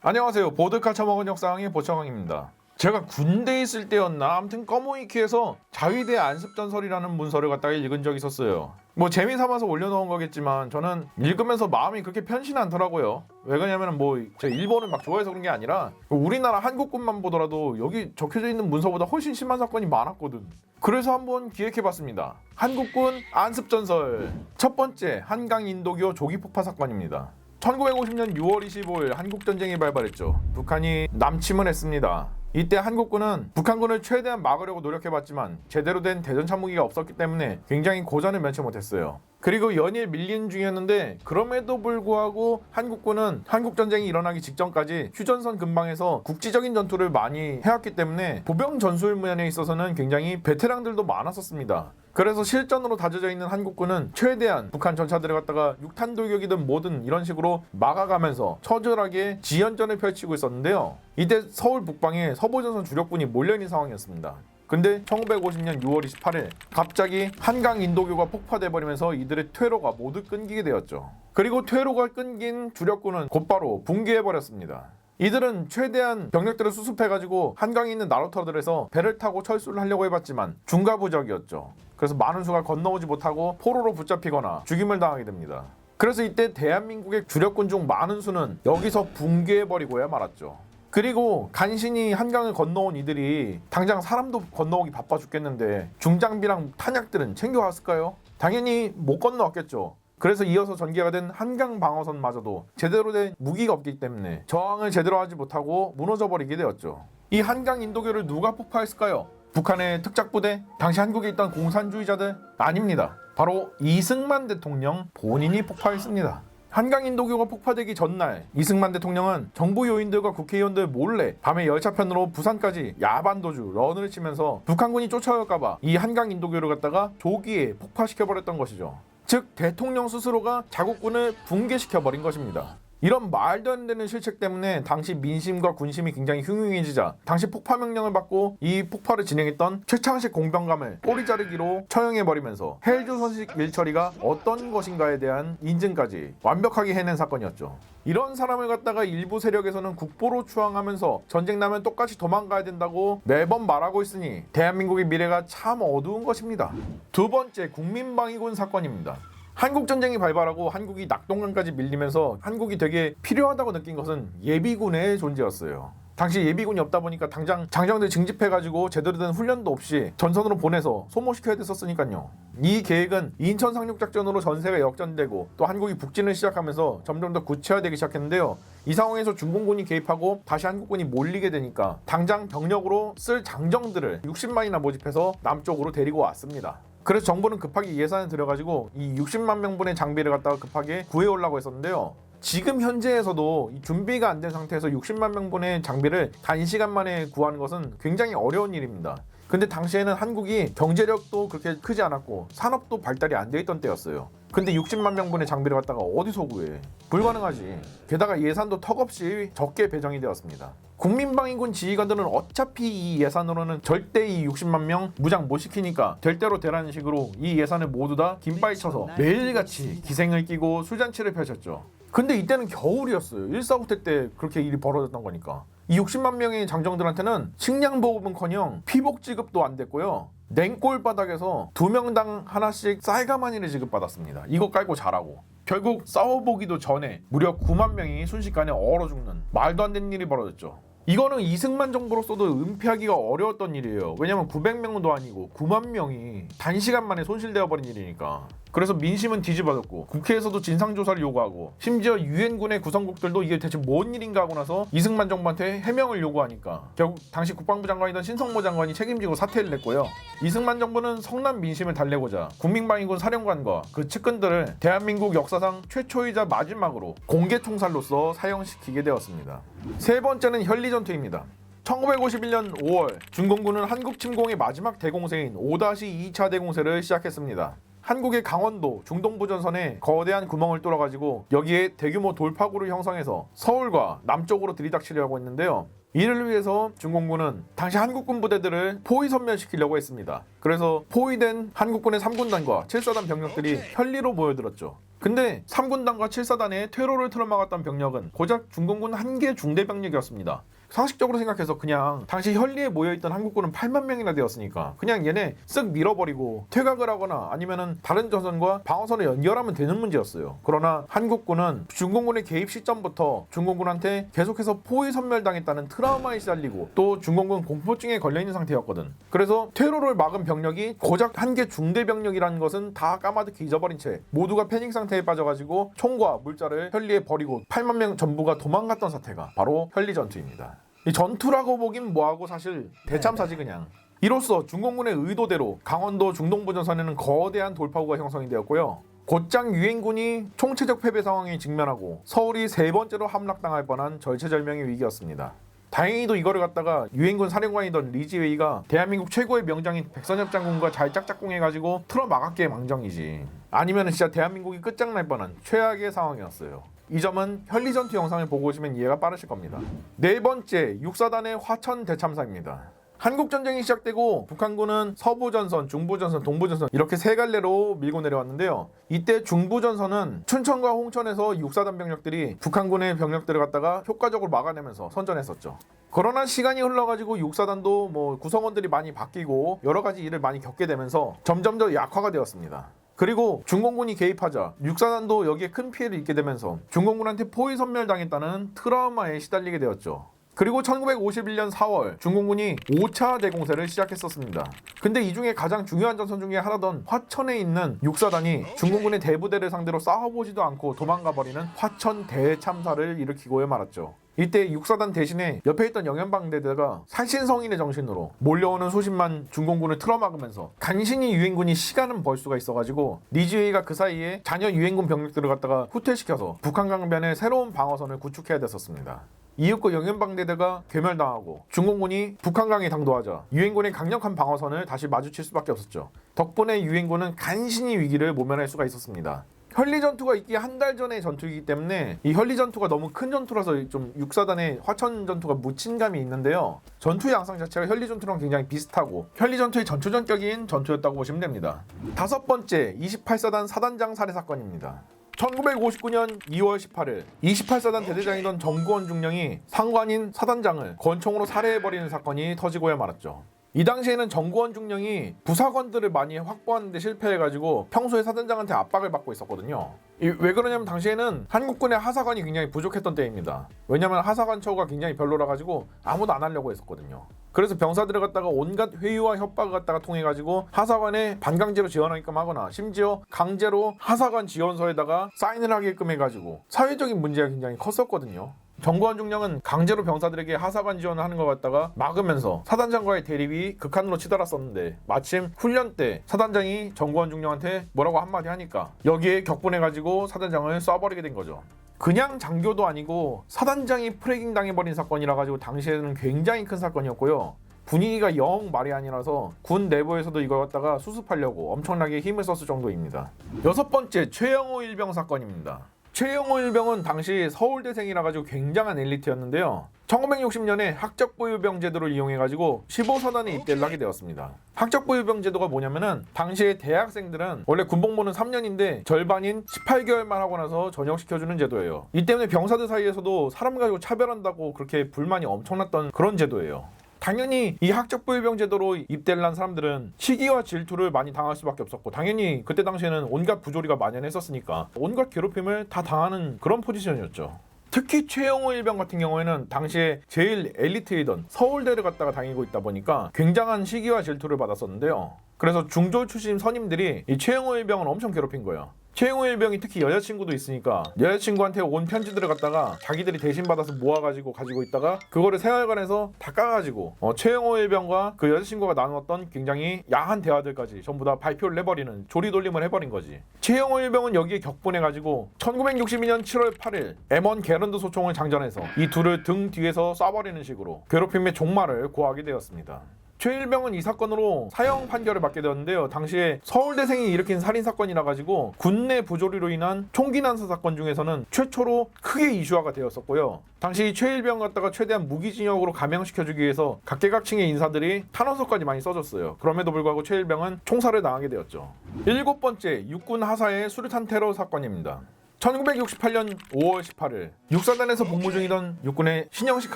안녕하세요. 보드카 처먹은 역사왕의 보청왕입니다. 제가 군대에 있을 때였나 아무튼 꺼모이키에서 자위대 안습전설이라는 문서를 갖다가 읽은 적이 있었어요. 뭐 재미삼아서 올려놓은 거겠지만 저는 읽으면서 마음이 그렇게 편치 않더라고요. 왜 그러냐면 제가 일본을 막 좋아해서 그런 게 아니라 우리나라 한국군만 보더라도 여기 적혀져 있는 문서보다 훨씬 심한 사건이 많았거든. 그래서 한번 기획해봤습니다. 한국군 안습전설 첫 번째 한강인도교 조기폭파 사건입니다. 1950년 6월 25일 한국전쟁이 발발했죠. 북한이 남침을 했습니다. 이때 한국군은 북한군을 최대한 막으려고 노력해봤지만 제대로 된 대전 참무기가 없었기 때문에 굉장히 고전을 면치 못했어요. 그리고 연일 밀리는 중이었는데 그럼에도 불구하고 한국군은 한국전쟁이 일어나기 직전까지 휴전선 근방에서 국지적인 전투를 많이 해왔기 때문에 보병 전술 면에 있어서는 굉장히 베테랑들도 많았었습니다. 그래서 실전으로 다져져 있는 한국군은 최대한 북한 전차들을 갖다가 육탄 돌격이든 뭐든 이런 식으로 막아가면서 처절하게 지연전을 펼치고 있었는데요. 이때 서울 북방에 서부전선 주력군이 몰려있는 상황이었습니다. 근데 1950년 6월 28일 갑자기 한강 인도교가 폭파돼버리면서 이들의 퇴로가 모두 끊기게 되었죠. 그리고 퇴로가 끊긴 주력군은 곧바로 붕괴해버렸습니다. 이들은 최대한 병력들을 수습해가지고 한강에 있는 나루터들에서 배를 타고 철수를 하려고 해봤지만 중과부적이었죠. 그래서 많은 수가 건너오지 못하고 포로로 붙잡히거나 죽임을 당하게 됩니다. 그래서 이때 대한민국의 주력군 중 많은 수는 여기서 붕괴해버리고야 말았죠. 그리고 간신히 한강을 건너온 이들이 당장 사람도 건너오기 바빠 죽겠는데 중장비랑 탄약들은 챙겨왔을까요? 당연히 못 건너왔겠죠. 그래서 이어서 전개가 된 한강 방어선마저도 제대로 된 무기가 없기 때문에 저항을 제대로 하지 못하고 무너져버리게 되었죠. 이 한강 인도교를 누가 폭파했을까요? 북한의 특작부대? 당시 한국에 있던 공산주의자들? 아닙니다. 바로 이승만 대통령 본인이 폭파했습니다. 한강 인도교가 폭파되기 전날 이승만 대통령은 정부 요인들과 국회의원들 몰래 밤에 열차편으로 부산까지 야반도주 런을 치면서 북한군이 쫓아올까봐 이 한강 인도교를 갖다가 조기에 폭파시켜버렸던 것이죠. 즉 대통령 스스로가 자국군을 붕괴시켜버린 것입니다. 이런 말도 안 되는 실책 때문에 당시 민심과 군심이 굉장히 흉흉해지자 당시 폭파 명령을 받고 이 폭파를 진행했던 최창식 공병감을 꼬리 자르기로 처형해버리면서 헬조선식 일처리가 어떤 것인가에 대한 인증까지 완벽하게 해낸 사건이었죠. 이런 사람을 갖다가 일부 세력에서는 국보로 추앙하면서 전쟁 나면 똑같이 도망가야 된다고 매번 말하고 있으니 대한민국의 미래가 참 어두운 것입니다. 두 번째 국민방위군 사건입니다. 한국전쟁이 발발하고 한국이 낙동강까지 밀리면서 한국이 되게 필요하다고 느낀 것은 예비군의 존재였어요. 당시 예비군이 없다 보니까 당장 장정들 징집해가지고 제대로 된 훈련도 없이 전선으로 보내서 소모시켜야 됐었으니까요. 이 계획은 인천 상륙작전으로 전세가 역전되고 또 한국이 북진을 시작하면서 점점 더 구체화되기 시작했는데요. 이 상황에서 중공군이 개입하고 다시 한국군이 몰리게 되니까 당장 병력으로 쓸 장정들을 60만이나 모집해서 남쪽으로 데리고 왔습니다. 그래서 정부는 급하게 예산을 들여가지고 이 60만 명분의 장비를 갖다가 급하게 구해오려고 했었는데요. 지금 현재에서도 준비가 안 된 상태에서 60만 명분의 장비를 단시간 만에 구하는 것은 굉장히 어려운 일입니다. 근데 당시에는 한국이 경제력도 그렇게 크지 않았고 산업도 발달이 안 돼 있던 때였어요. 근데 60만 명분의 장비를 갖다가 어디서 구해? 불가능하지. 게다가 예산도 턱없이 적게 배정이 되었습니다. 국민방위군 지휘관들은 어차피 이 예산으로는 절대 이 60만 명 무장 못 시키니까 될 대로 되라는 식으로 이 예산을 모두 다 긴바위 쳐서 매일같이 기생을 끼고 술잔치를 펼쳤죠. 근데 이때는 겨울이었어요. 1.4구태 때 그렇게 일이 벌어졌던 거니까. 이 60만 명의 장정들한테는 식량보급은커녕 피복 지급도 안 됐고요. 냉골 바닥에서 2명당 하나씩 쌀가마니를 지급받았습니다. 이거 깔고 자라고. 결국 싸워보기도 전에 무려 9만 명이 순식간에 얼어 죽는 말도 안 되는 일이 벌어졌죠. 이거는 이승만 정부로서도 은폐하기가 어려웠던 일이에요. 왜냐면 900명도 아니고 9만 명이 단시간 만에 손실되어버린 일이니까. 그래서 민심은 뒤집어졌고 국회에서도 진상조사를 요구하고 심지어 유엔군의 구성국들도 이게 대체 뭔 일인가 하고 나서 이승만 정부한테 해명을 요구하니까 결국 당시 국방부 장관이던 신성모 장관이 책임지고 사퇴를 냈고요. 이승만 정부는 성난 민심을 달래고자 국민방위군 사령관과 그 측근들을 대한민국 역사상 최초이자 마지막으로 공개총살로서 사형시키게 되었습니다. 세 번째는 현리전투입니다. 1951년 5월 중공군은 한국 침공의 마지막 대공세인 5-2차 대공세를 시작했습니다. 한국의 강원도 중동부 전선에 거대한 구멍을 뚫어가지고 여기에 대규모 돌파구를 형성해서 서울과 남쪽으로 들이닥치려고 했는데요. 이를 위해서 중공군은 당시 한국군 부대들을 포위 섬멸시키려고 했습니다. 그래서 포위된 한국군의 3군단과 7사단 병력들이 현리로 모여들었죠. 근데 3군단과 7사단에 퇴로를 틀어막았던 병력은 고작 중공군 한 개 중대 병력이었습니다. 상식적으로 생각해서 그냥 당시 현리에 모여있던 한국군은 8만 명이나 되었으니까 그냥 얘네 쓱 밀어버리고 퇴각을 하거나 아니면은 다른 전선과 방어선을 연결하면 되는 문제였어요. 그러나 한국군은 중공군의 개입 시점부터 중공군한테 계속해서 포위 섬멸당했다는 트라우마에 시달리고 또 중공군 공포증에 걸려있는 상태였거든. 그래서 퇴로를 막은 병력이 고작 한 개 중대 병력이라는 것은 다 까마득히 잊어버린 채 모두가 패닉 상태에 빠져가지고 총과 물자를 현리에 버리고 8만 명 전부가 도망갔던 사태가 바로 현리 전투입니다. 이 전투라고 보긴 뭐하고 사실 대참사지 그냥. 이로써 중공군의 의도대로 강원도 중동부 전선에는 거대한 돌파구가 형성이 되었고요. 곧장 유엔군이 총체적 패배 상황에 직면하고 서울이 세 번째로 함락당할 뻔한 절체절명의 위기였습니다. 다행히도 이거를 갖다가 유엔군 사령관이던 리지웨이가 대한민국 최고의 명장인 백선엽 장군과 잘 짝짝꿍해가지고 틀어막았기에 망정이지. 아니면 진짜 대한민국이 끝장날 뻔한 최악의 상황이었어요. 이 점은 현리전투 영상을 보고 오시면 이해가 빠르실 겁니다. 네 번째, 6사단의 화천 대참사입니다. 한국전쟁이 시작되고 북한군은 서부전선, 중부전선, 동부전선 이렇게 세 갈래로 밀고 내려왔는데요. 이때 중부전선은 춘천과 홍천에서 6사단 병력들이 북한군의 병력들을 갖다가 효과적으로 막아내면서 선전했었죠. 그러나 시간이 흘러가지고 6사단도 뭐 구성원들이 많이 바뀌고 여러 가지 일을 많이 겪게 되면서 점점 더 약화가 되었습니다. 그리고 중공군이 개입하자 6사단도 여기에 큰 피해를 입게 되면서 중공군한테 포위 섬멸당했다는 트라우마에 시달리게 되었죠. 그리고 1951년 4월 중공군이 5차 대공세를 시작했었습니다. 근데 이 중에 가장 중요한 전선 중에 하나던 화천에 있는 6사단이 중공군의 대부대를 상대로 싸워보지도 않고 도망가버리는 화천 대참사를 일으키고야 말았죠. 이때 6사단 대신에 옆에 있던 영연방대대가 살신성인의 정신으로 몰려오는 수십만 중공군을 틀어막으면서 간신히 유엔군이 시간은 벌 수가 있어가지고 리지웨이가 그 사이에 잔여 유엔군 병력들을 갖다가 후퇴시켜서 북한 강변에 새로운 방어선을 구축해야 됐었습니다. 이윽고 영연방대대가 괴멸당하고 중공군이 북한강에 당도하자 유엔군의 강력한 방어선을 다시 마주칠 수밖에 없었죠. 덕분에 유엔군은 간신히 위기를 모면할 수가 있었습니다. 현리전투가 있기 한 달 전의 전투이기 때문에 이 현리전투가 너무 큰 전투라서 좀 6사단의 화천전투가 묻힌 감이 있는데요. 전투의 양상 자체가 현리전투랑 굉장히 비슷하고 현리전투의 전초전격인 전투였다고 보시면 됩니다. 다섯 번째, 28사단 사단장 살해 사건입니다. 1959년 2월 18일 28사단 대대장이던 정구원 중령이 상관인 사단장을 권총으로 살해해버리는 사건이 터지고야 말았죠. 이 당시에는 정구원 중령이 부사관들을 많이 확보하는 데 실패해가지고 평소에 사단장한테 압박을 받고 있었거든요. 왜 그러냐면 당시에는 한국군의 하사관이 굉장히 부족했던 때입니다. 왜냐면 하사관 처우가 굉장히 별로라 가지고 아무도 안 하려고 했었거든요. 그래서 병사들을 갖다가 온갖 회유와 협박을 갖다가 통해가지고 하사관에 반강제로 지원하게끔 하거나 심지어 강제로 하사관 지원서에다가 사인을 하게끔 해가지고 사회적인 문제가 굉장히 컸었거든요. 정구원 중령은 강제로 병사들에게 하사관 지원을 하는 것 같다가 막으면서 사단장과의 대립이 극한으로 치달았었는데 마침 훈련 때 사단장이 정구원 중령한테 뭐라고 한마디 하니까 여기에 격분해가지고 사단장을 쏴버리게 된 거죠. 그냥 장교도 아니고 사단장이 프레깅 당해버린 사건이라 가지고 당시에는 굉장히 큰 사건이었고요. 분위기가 영 말이 아니라서 군 내부에서도 이걸 갖다가 수습하려고 엄청나게 힘을 썼을 정도입니다. 여섯 번째, 최영호 일병 사건입니다. 최영호 일병은 당시 서울대생이라 가지고 굉장한 엘리트였는데요. 1960년에 학적보유병 제도를 이용해가지고 15사단에 입대를 하게 되었습니다. 학적보유병 제도가 뭐냐면은 당시에 대학생들은 원래 군복무는 3년인데 절반인 18개월만 하고 나서 전역시켜주는 제도예요. 이 때문에 병사들 사이에서도 사람 가지고 차별한다고 그렇게 불만이 엄청났던 그런 제도예요. 당연히 이 학적보유병 제도로 입대를 한 사람들은 시기와 질투를 많이 당할 수밖에 없었고 당연히 그때 당시에는 온갖 부조리가 만연했었으니까 온갖 괴롭힘을 다 당하는 그런 포지션이었죠. 특히 최영호 일병 같은 경우에는 당시에 제일 엘리트이던 서울대를 갔다가 다니고 있다 보니까 굉장한 시기와 질투를 받았었는데요. 그래서 중졸 출신 선임들이 이 최영호 일병을 엄청 괴롭힌 거예요. 최영호 일병이 특히 여자친구도 있으니까 여자친구한테 온 편지들을 갖다가 자기들이 대신 받아서 모아가지고 가지고 있다가 그거를 생활관에서 다 까가지고 최영호 일병과 그 여자친구가 나누었던 굉장히 야한 대화들까지 전부 다 발표를 해버리는 조리돌림을 해버린 거지. 최영호 일병은 여기에 격분해가지고 1962년 7월 8일 M1 게런드 소총을 장전해서 이 둘을 등 뒤에서 쏴버리는 식으로 괴롭힘의 종말을 고하게 되었습니다. 최일병은 이 사건으로 사형 판결을 받게 되었는데요. 당시에 서울대생이 일으킨 살인사건이라 가지고 군내 부조리로 인한 총기 난사 사건 중에서는 최초로 크게 이슈화가 되었었고요. 당시 최일병 갖다가 최대한 무기징역으로 감형시켜주기 위해서 각계각층의 인사들이 탄원서까지 많이 써줬어요. 그럼에도 불구하고 최일병은 총살을 당하게 되었죠. 7번째, 육군 하사의 수류탄 테러 사건입니다. 1968년 5월 18일 육사단에서 복무 중이던 육군의 신영식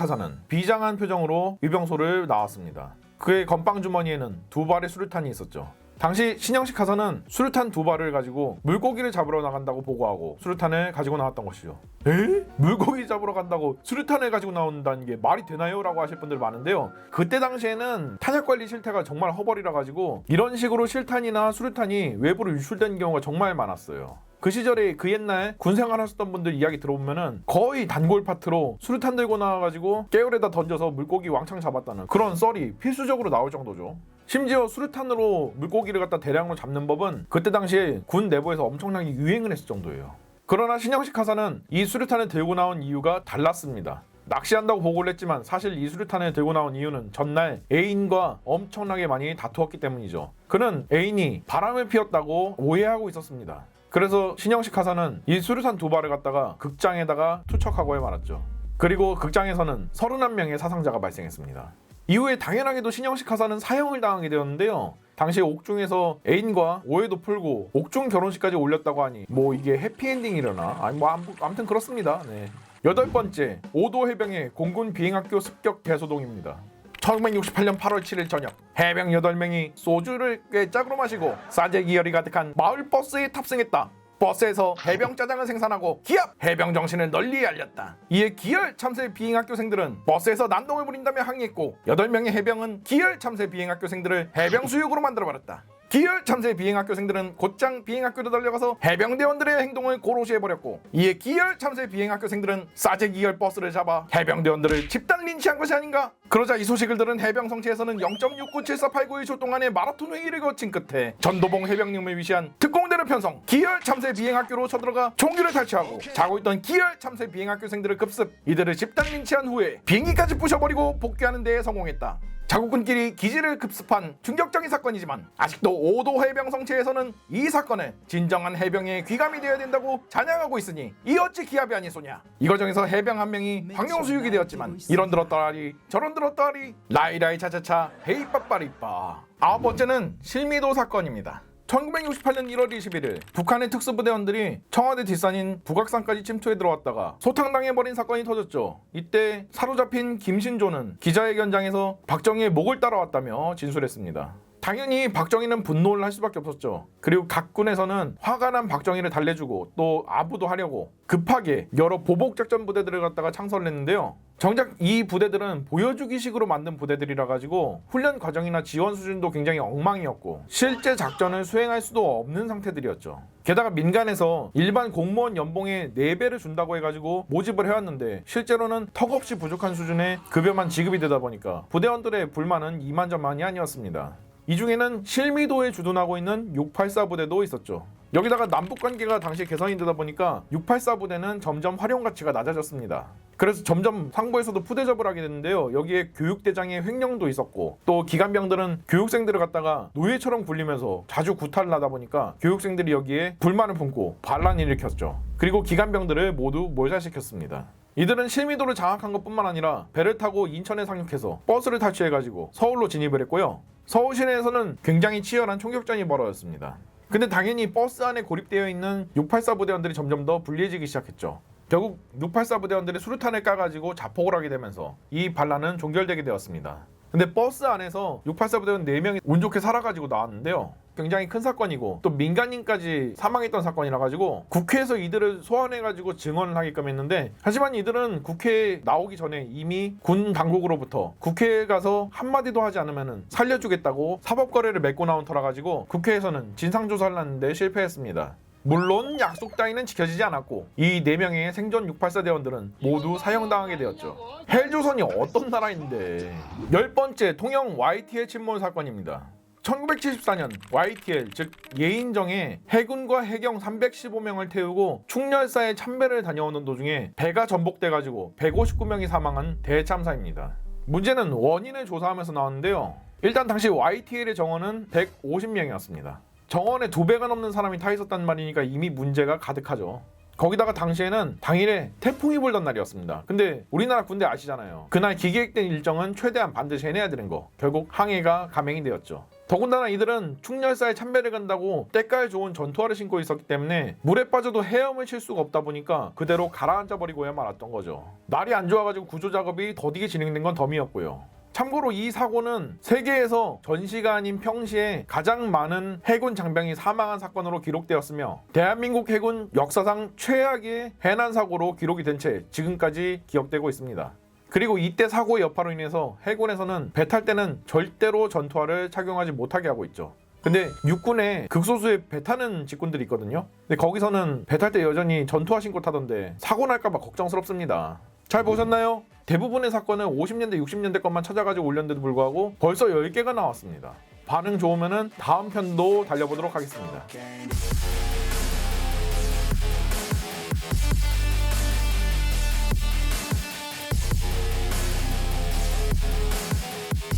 하사는 비장한 표정으로 위병소를 나왔습니다. 그의 건빵 주머니에는 2발의 수류탄이 있었죠. 당시 신영식 하사는 수류탄 2발을 가지고 물고기를 잡으러 나간다고 보고하고 수류탄을 가지고 나왔던 것이죠. 에? 물고기 잡으러 간다고 수류탄을 가지고 나온다는 게 말이 되나요? 라고 하실 분들 많은데요. 그때 당시에는 탄약관리 실태가 정말 허벌이라 가지고 이런 식으로 실탄이나 수류탄이 외부로 유출된 경우가 정말 많았어요. 그 시절에 그 옛날 군생활 하셨던 분들 이야기 들어보면은 거의 단골 파트로 수류탄 들고 나와가지고 깨울에다 던져서 물고기 왕창 잡았다는 그런 썰이 필수적으로 나올 정도죠. 심지어 수류탄으로 물고기를 갖다 대량으로 잡는 법은 그때 당시에 군 내부에서 엄청나게 유행을 했을 정도예요. 그러나 신영식 하사는 이 수류탄을 들고 나온 이유가 달랐습니다. 낚시한다고 보고를 했지만 사실 이 수류탄을 들고 나온 이유는 전날 애인과 엄청나게 많이 다투었기 때문이죠. 그는 애인이 바람을 피웠다고 오해하고 있었습니다. 그래서 신영식 하사는 이 수류탄 2발을 갖다가 극장에다가 투척하고 말았죠. 그리고 극장에서는 31명의 사상자가 발생했습니다. 이후에 당연하게도 신영식 하사는 사형을 당하게 되었는데요. 당시 옥중에서 애인과 오해도 풀고 옥중 결혼식까지 올렸다고 하니 뭐 이게 해피엔딩이려나? 아니 뭐 아무튼 그렇습니다. 네. 8번째, 5도 해병의 공군 비행학교 습격 대소동입니다. 1968년 8월 7일 저녁 해병 8명이 소주를 꽤 짝으로 마시고 싸제 기혈이 가득한 마을 버스에 탑승했다. 버스에서 해병 짜장을 생산하고 기합! 해병 정신을 널리 알렸다. 이에 기열 참새 비행학교생들은 버스에서 난동을 부린다며 항의했고 8명의 해병은 기열 참새 비행학교생들을 해병 수육으로 만들어버렸다. 기열 참새 비행학교생들은 곧장 비행학교로 달려가서 해병대원들의 행동을 고로시 해버렸고 이에 기열 참새 비행학교생들은 싸제 기열 버스를 잡아 해병대원들을 집단 린치한 것이 아닌가? 그러자 이 소식을 들은 해병 성체에서는 0.697489일 동안의 마라톤 회의를 거친 끝에 전도봉 해병님을 위시한 특공대를 편성 기열 참새 비행학교로 쳐들어가 총기를 탈취하고 자고 있던 기열 참새 비행학교생들을 급습 이들을 집단 린치한 후에 비행기까지 부셔버리고 복귀하는 데에 성공했다. 자국군끼리 기지를 급습한 충격적인 사건이지만 아직도 5도 해병 성체에서는 이 사건을 진정한 해병의 귀감이 되어야 된다고 찬양하고 있으니 이 어찌 기합이 아니소냐. 이 과정에서 해병 한 명이 황룡수육이 되었지만 이런 들었다리 저런 들었다리 라이라이 차차차 헤이빠빠리빠. 9번째는 실미도 사건입니다. 1968년 1월 21일 북한의 특수부대원들이 청와대 뒷산인 북악산까지 침투해 들어왔다가 소탕당해버린 사건이 터졌죠. 이때 사로잡힌 김신조는 기자회견장에서 박정희의 목을 따라왔다며 진술했습니다. 당연히 박정희는 분노를 할 수밖에 없었죠. 그리고 각 군에서는 화가 난 박정희를 달래주고 또 아부도 하려고 급하게 여러 보복작전 부대들을 갖다가 창설을 했는데요. 정작 이 부대들은 보여주기식으로 만든 부대들이라 가지고 훈련 과정이나 지원 수준도 굉장히 엉망이었고 실제 작전을 수행할 수도 없는 상태들이었죠. 게다가 민간에서 일반 공무원 연봉의 4배를 준다고 해가지고 모집을 해왔는데 실제로는 턱없이 부족한 수준의 급여만 지급이 되다 보니까 부대원들의 불만은 이만저만이 아니었습니다. 이 중에는 실미도에 주둔하고 있는 684 부대도 있었죠. 여기다가 남북관계가 당시 개선이 되다 보니까 684 부대는 점점 활용 가치가 낮아졌습니다. 그래서 점점 상부에서도 푸대접을 하게 됐는데요. 여기에 교육대장의 횡령도 있었고 또 기관병들은 교육생들을 갖다가 노예처럼 굴리면서 자주 구타를 하다 보니까 교육생들이 여기에 불만을 품고 반란을 일으켰죠. 그리고 기관병들을 모두 몰살시켰습니다. 이들은 실미도를 장악한 것뿐만 아니라 배를 타고 인천에 상륙해서 버스를 탈취해가지고 서울로 진입을 했고요. 서울 시내에서는 굉장히 치열한 총격전이 벌어졌습니다. 근데 당연히 버스 안에 고립되어 있는 684 부대원들이 점점 더 불리해지기 시작했죠. 결국 684 부대원들이 수류탄을 까가지고 자폭을 하게 되면서 이 반란은 종결되게 되었습니다. 근데 버스 안에서 684 부대원 4명이 운 좋게 살아가지고 나왔는데요. 굉장히 큰 사건이고 또 민간인까지 사망했던 사건이라 가지고 국회에서 이들을 소환해가지고 증언을 하게끔 했는데 하지만 이들은 국회에 나오기 전에 이미 군 당국으로부터 국회에 가서 한마디도 하지 않으면 살려주겠다고 사법거래를 맺고 나온 터라 가지고 국회에서는 진상조사를 하는데 실패했습니다. 물론 약속 따위는 지켜지지 않았고 이 4명의 생존 684 대원들은 모두 사형당하게 되었죠. 헬조선이 어떤 나라인데. 10번째 통영 YTL 침몰 사건입니다. 1974년 YTL 즉 예인정에 해군과 해경 315명을 태우고 충렬사에 참배를 다녀오는 도중에 배가 전복돼가지고 159명이 사망한 대참사입니다. 문제는 원인을 조사하면서 나왔는데요. 일단 당시 YTL의 정원은 150명이었습니다. 정원의 2배가 넘는 사람이 타 있었단 말이니까 이미 문제가 가득하죠. 거기다가 당시에는 당일에 태풍이 불던 날이었습니다. 근데 우리나라 군대 아시잖아요. 그날 기계획된 일정은 최대한 반드시 해내야 되는 거. 결국 항해가 감행이 되었죠. 더군다나 이들은 충렬사에 참배를 간다고 때깔 좋은 전투화를 신고 있었기 때문에 물에 빠져도 헤엄을 칠 수가 없다 보니까 그대로 가라앉아 버리고야 말았던 거죠. 날이 안 좋아가지고 구조 작업이 더디게 진행된 건 덤이었고요. 참고로 이 사고는 세계에서 전시가 아닌 평시에 가장 많은 해군 장병이 사망한 사건으로 기록되었으며 대한민국 해군 역사상 최악의 해난 사고로 기록이 된 채 지금까지 기억되고 있습니다. 그리고 이때 사고의 여파로 인해서 해군에서는 배 탈 때는 절대로 전투화를 착용하지 못하게 하고 있죠. 근데 육군에 극소수의 배 타는 직군들이 있거든요. 근데 거기서는 배 탈 때 여전히 전투화 신고 타던데 사고 날까봐 걱정스럽습니다. 잘 보셨나요? 대부분의 사건은 50년대 60년대 것만 찾아가지고 올렸는데도 불구하고 벌써 10개가 나왔습니다. 반응 좋으면 다음 편도 달려보도록 하겠습니다.